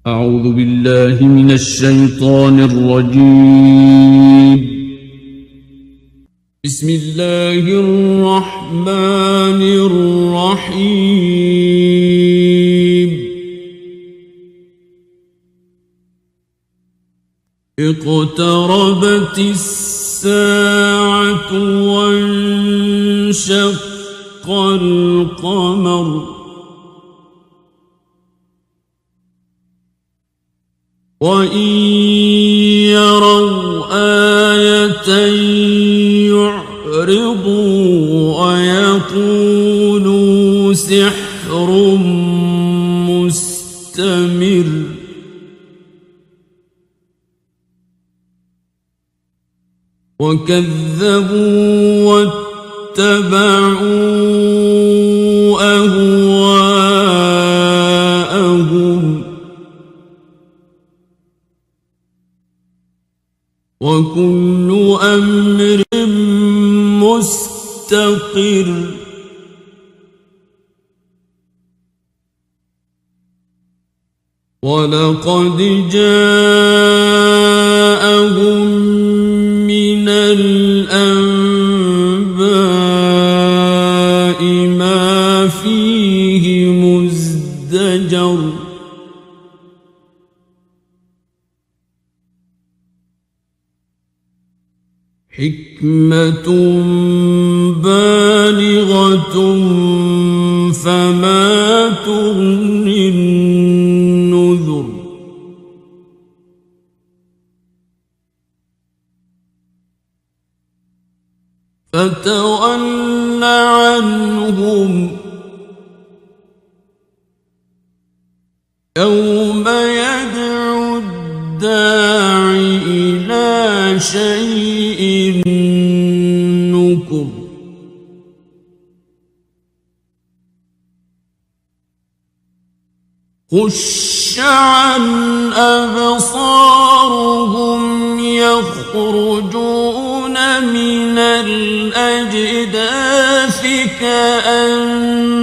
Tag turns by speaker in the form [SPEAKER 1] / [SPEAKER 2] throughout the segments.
[SPEAKER 1] أعوذ بالله من الشيطان الرجيم. بسم الله الرحمن الرحيم. اقتربت الساعة وانشق القمر وإن يروا آية يعرضوا ويقولوا سحر مستمر وكذبوا واتبعوا أهواءهم وكل أمر مستقر ولقد جاءهم من الأنباء ما فيه مزدجر حكمة بالغة فما تغني النذر فتول عنهم يوم يدعو الداع إلى شيء نكر خش عن أبصارهم يخرجون من الأجداث كأنهم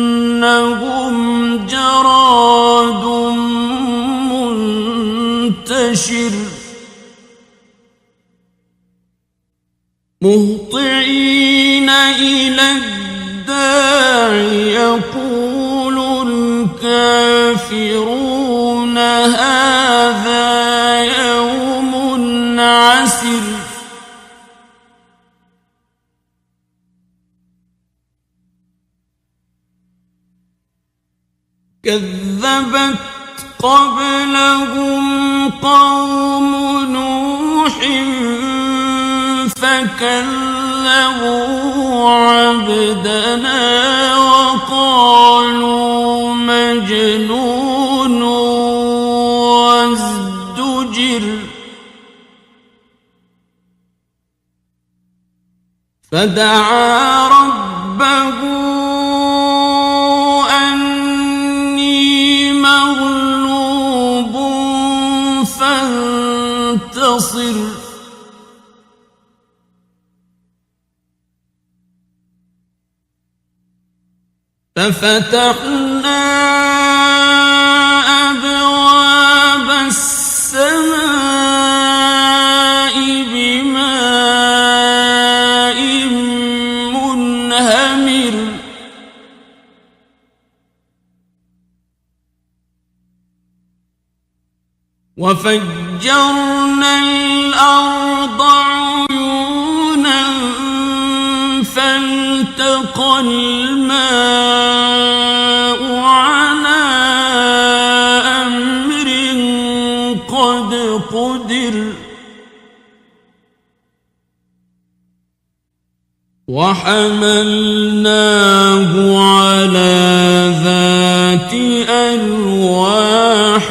[SPEAKER 1] جراد منتشر مهطعين إلى الداع يقول الكافرون هذا يوم عسر كذبت قبلهم قوم نوح فكذبوا عبدنا وقالوا مجنون وازدجر فدعا ربه أني مغلوب فانتصر ففتحنا أبواب السماء بماء منهمر وفجرنا الأرض عيونا فالتقى الماء على أمر قد قدر وحملناه على ذات ألواح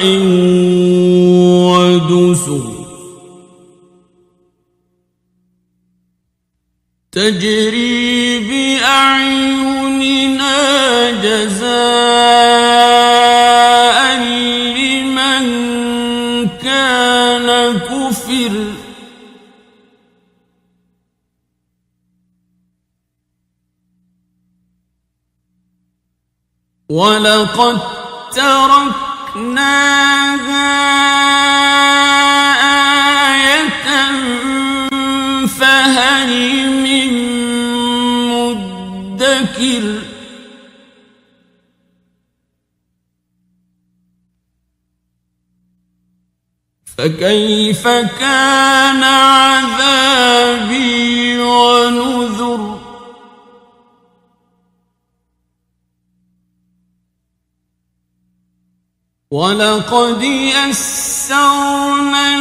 [SPEAKER 1] ودسر تجري بأعيننا جزاء لمن كان كفر ولقد تركناها فكيف كان عذابي ونذر ولقد يسرنا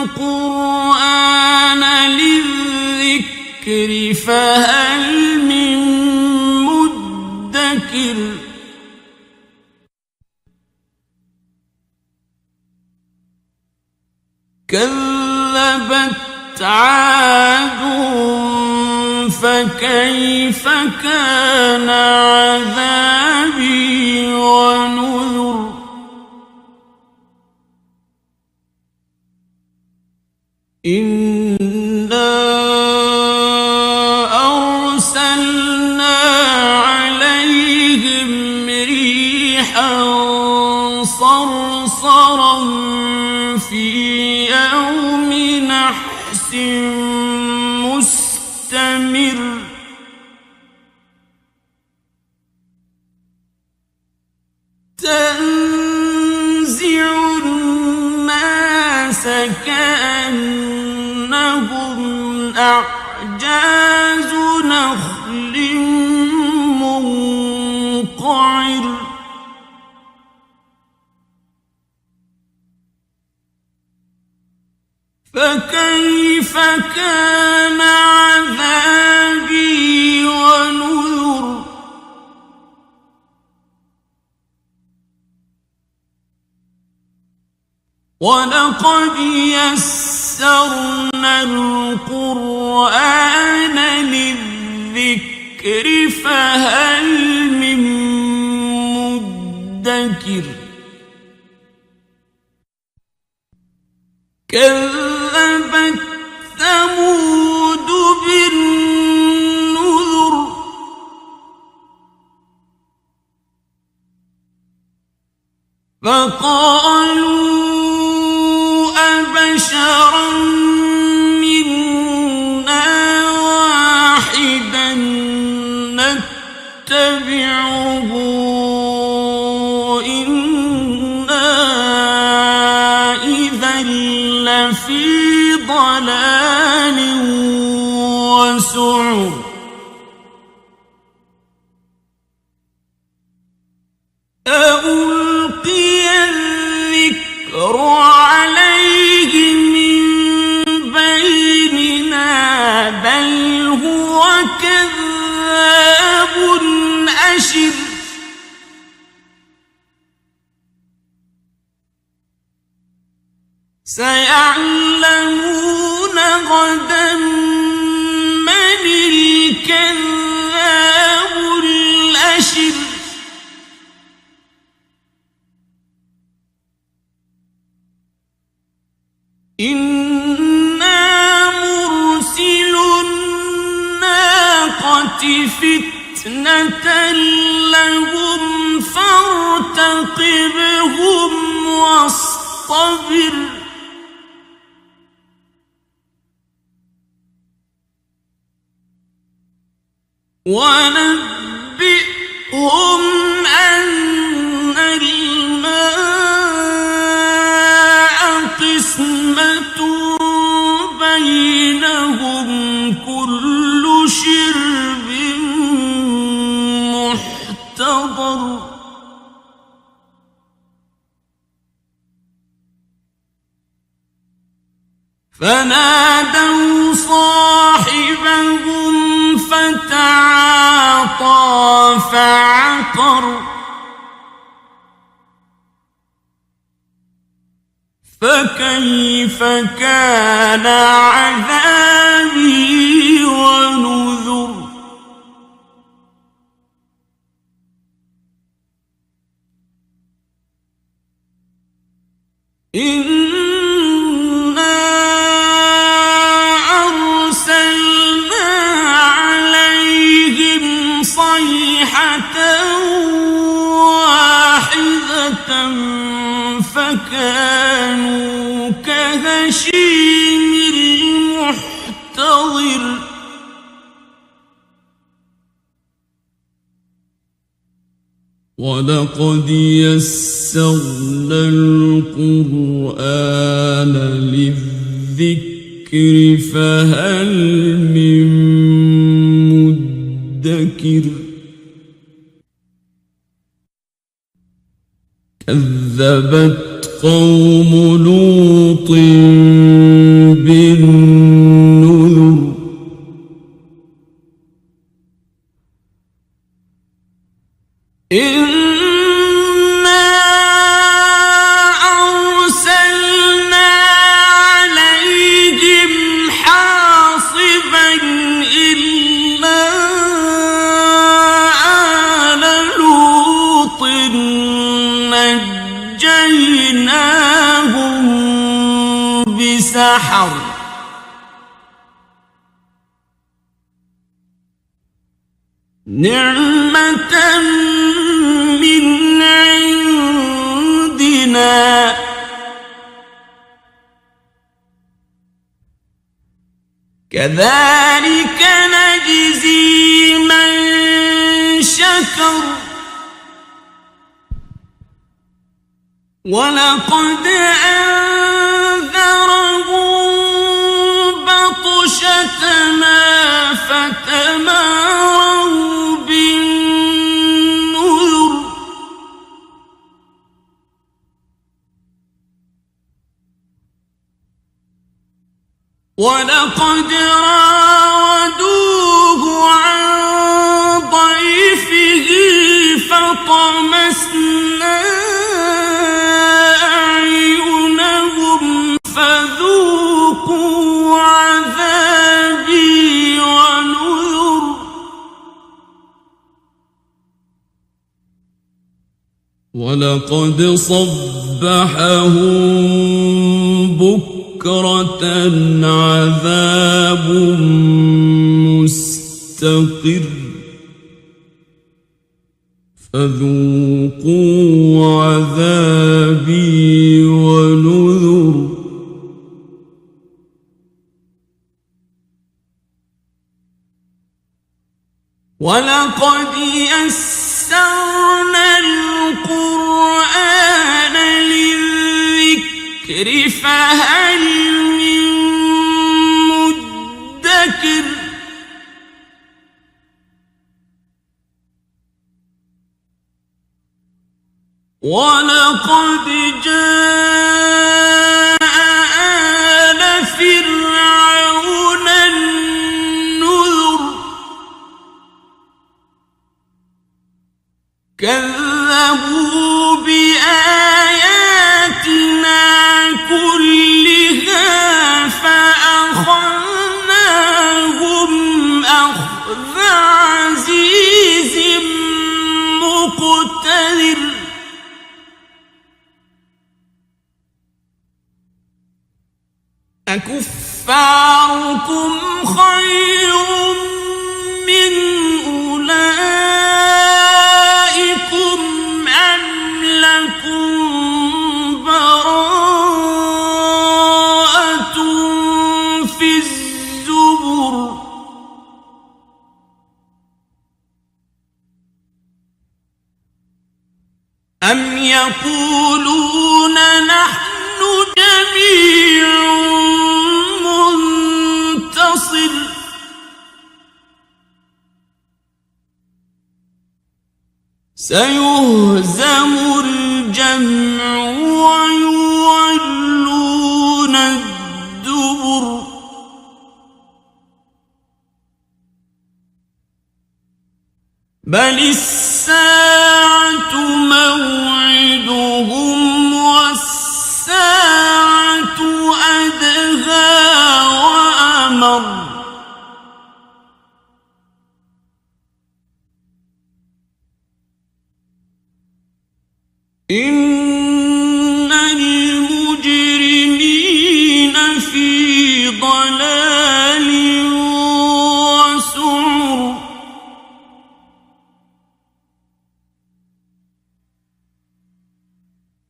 [SPEAKER 1] القرآن للذكر فهل من مدكر كذبت عاد فكيف كان عذابي ونذر إنا أرسلنا عليهم ريحا صرصرا في يوم نحس مستمر تنزع الناس كأنهم أعجاز نخل منقعر فكيف كان عذابي ونذر ولقد يسرنا القرآن للذكر فهل من مدكر كذبت ثمود بالنذر فقالوا أبشرا منا واحدا نتبعه إنا إذا لفي ضلال وسعر ألقي الذكر عليه من بيننا بل هو كذاب أشر سيعلمون غدا من الكذاب الأشر إنا مرسل الناقة فتنة لهم فارتقبهم واصطبر ونبئهم أن الماء قسمة بينهم كل شرب محتضر فنادوا صاحبهم فتعاطى فعقر فكيف كان عذابي ونذر إنا أرسلنا عليهم صيحة واحدة فكانوا كهشيم المحتضر ولقد يسرنا القرآن للذكر فهل من مدكر كذبت قوم لوط بالنذر إنا أرسلنا عليهم حاصبا إلا آل لوط نجيناهم بسحر نعمة من عندنا كذلك نجزي من شكر ولقد أنذرهم بطشتنا فتماروا بالنذر ولقد راودوه عن ضيفه فطمسنا أعينهم فذوقوا عذابي ونذر ولقد صبحهم بكرة عذاب مستقر فذوقوا عذابي ونذر ولقد يسرنا القرآن للذكر فهل من مدكر ولقد جاء آل فرعون النذر كذبوا بآياتنا كلها فأخذناهم أخذ عزيز مقتدر أكفاركم خير من أولئكم أم لكم براءة في الزبر أم يقولون نحن جميع منتصر سيهزم الجمع ويولون الدبر بل الساعة موعدهم والساعة أدهى وأمر إن المجرمين في ضلال وسعر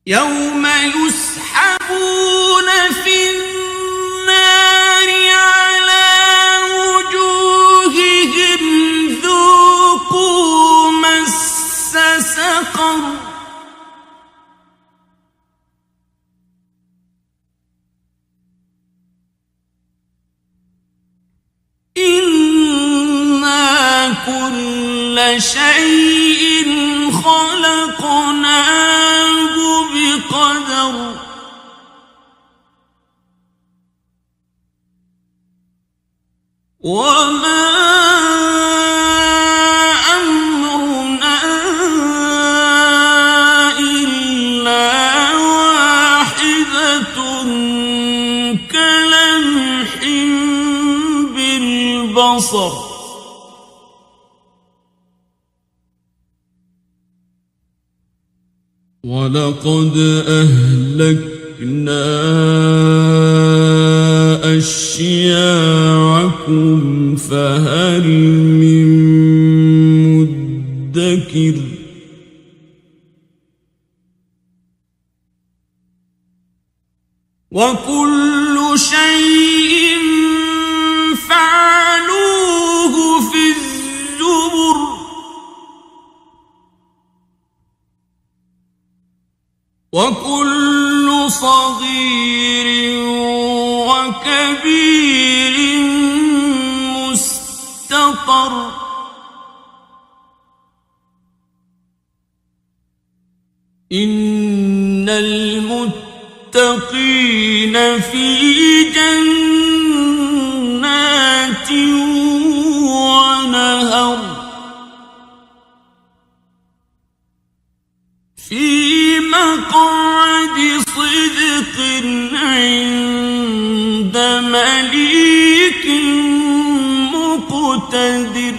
[SPEAKER 1] يوم يسحبون في النار على وجوههم ذوقوا مس سقر كل شيء خلقناه بقدر وما أمرنا إلا واحدة كلمح بالبصر ولقد أهلكنا أشياعكم فهل من مدكر وكل شيء فعلوه في الزبر وكل صغير وكبير مستطر إن المتقين في جنات ونهر في مقعد صدق عند مليك مقتدر